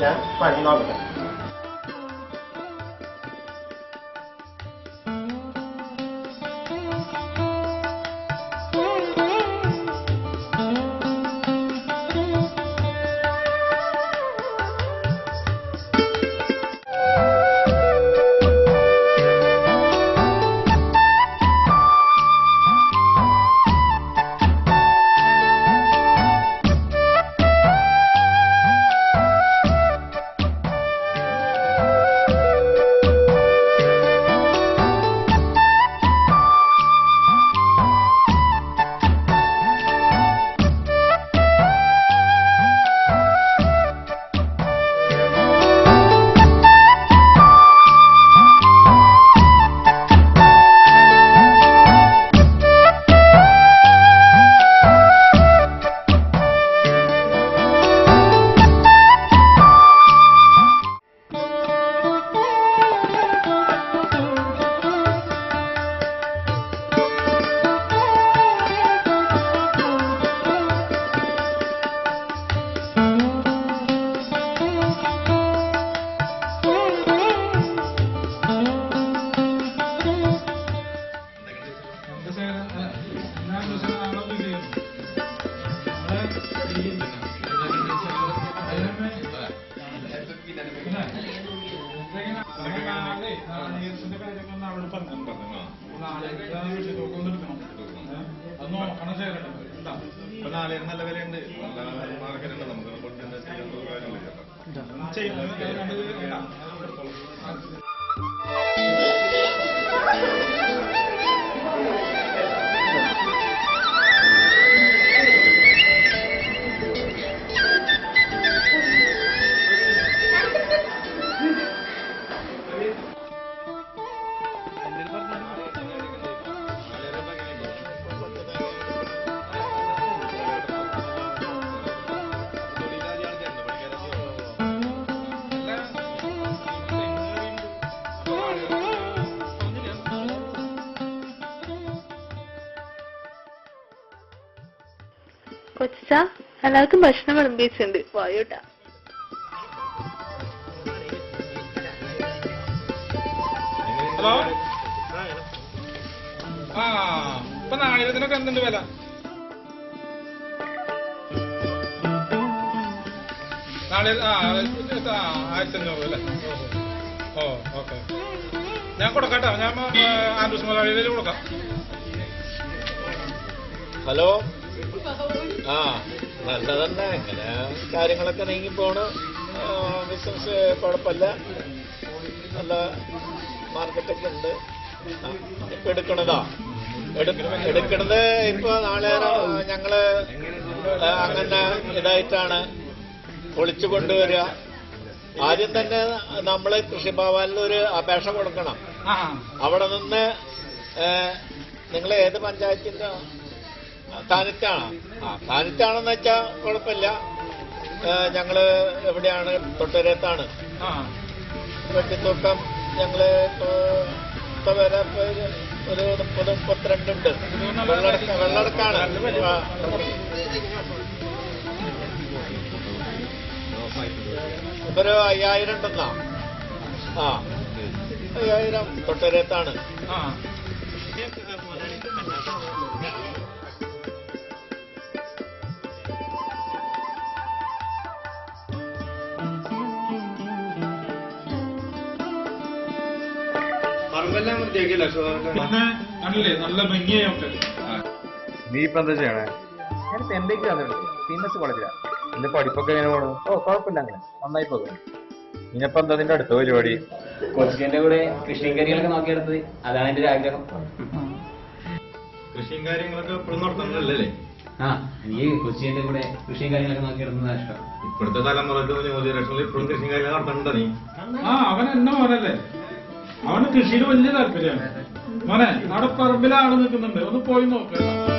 ഞാൻ പണി നോക്കട്ടെ. നല്ല വിലയുണ്ട്, നല്ല മാർക്കറ്റുണ്ട്. നമുക്ക് കൊച്ച എല്ലാവർക്കും ഭക്ഷണം വിളമ്പിച്ചിട്ടുണ്ട്, വായോട്ടാ. ഹലോ, ഇപ്പൊ നാളികത്തിനൊക്കെ എന്തുണ്ട് വില? നാളെ 1500 അല്ലേ? ഓ ഓക്കെ, ഞാൻ കൊടുക്കാട്ടോ. ഞാൻ ആൻഡ്രൂസ് മലയാളിയിൽ കൊടുക്കാം. ഹലോ, നല്ലതന്നെ. ഇങ്ങനെ കാര്യങ്ങളൊക്കെ നീങ്ങി പോണ്. ബിസിനസ് കുഴപ്പമില്ല, നല്ല മാർക്കറ്റൊക്കെ ഉണ്ട്. ഇപ്പൊ എടുക്കണത് ഇപ്പൊ നാളെ ഞങ്ങള് അങ്ങനെ ഇതായിട്ടാണ് പൊളിച്ചു കൊണ്ടുവരിക. ആദ്യം തന്നെ നമ്മള് കൃഷിഭവനിൽ ഒരു അപേക്ഷ കൊടുക്കണം. അവിടെ നിന്ന് നിങ്ങൾ ഏത് പഞ്ചായത്തിന്റെ താനത്താണോ? താനത്താണെന്ന് വെച്ചാൽ കുഴപ്പമില്ല. ഞങ്ങള് എവിടെയാണ്? തൊട്ടരത്താണ്. വെട്ടിത്തൂക്കം ഞങ്ങള് വരെ ഒരു 30-32 ഉണ്ട്. വെള്ളടക്കാണ്. ഒരു 5000 ഉണ്ടെന്നാ. 5000 തൊട്ടരത്താണ്. നല്ല ഭംഗിയായിട്ട്. നീ ഇപ്പൊ എന്താ ചെയ്യണേ? ഞാനിപ്പോ MBA വന്നിട്ടുണ്ട്, CMS കോളേജിലാണ്. എന്റെ പഠിപ്പൊക്കെ എങ്ങനെ പോണു? കുഴപ്പമില്ല, അങ്ങനെ നന്നായി പോകുന്നു. ഇനിയിപ്പോ എന്താ നിന്റെ അടുത്ത പരിപാടി? കൊച്ചിന്റെ കൂടെ കൃഷിയും കാര്യങ്ങളൊക്കെ നോക്കിയെടുത്തത്, അതാണ് എന്റെ ഒരു ആഗ്രഹം. കൃഷിയും കാര്യങ്ങളൊക്കെ എപ്പോഴും നടത്തുന്നല്ലേ? എനിക്ക് കൊച്ചിന്റെ കൂടെ കൃഷിയും കാര്യങ്ങളൊക്കെ നോക്കിയെടുക്കുന്നതാണ് ഇഷ്ടം. ഇപ്പോഴത്തെ തലമുറക്ക് ന്യൂ ജനറേഷനിൽ ഇപ്പോഴും കൃഷിയും കാര്യങ്ങൾ നടത്തണ്ട. നീ അവൻ എന്നെ മോനല്ലേ, അവന് കൃഷിയിൽ വലിയ താല്പര്യമാണ്. മോനെ, അവിടെ പറമ്പിൽ ആള് നിൽക്കുന്നുണ്ട്, ഒന്ന് പോയി നോക്കുക.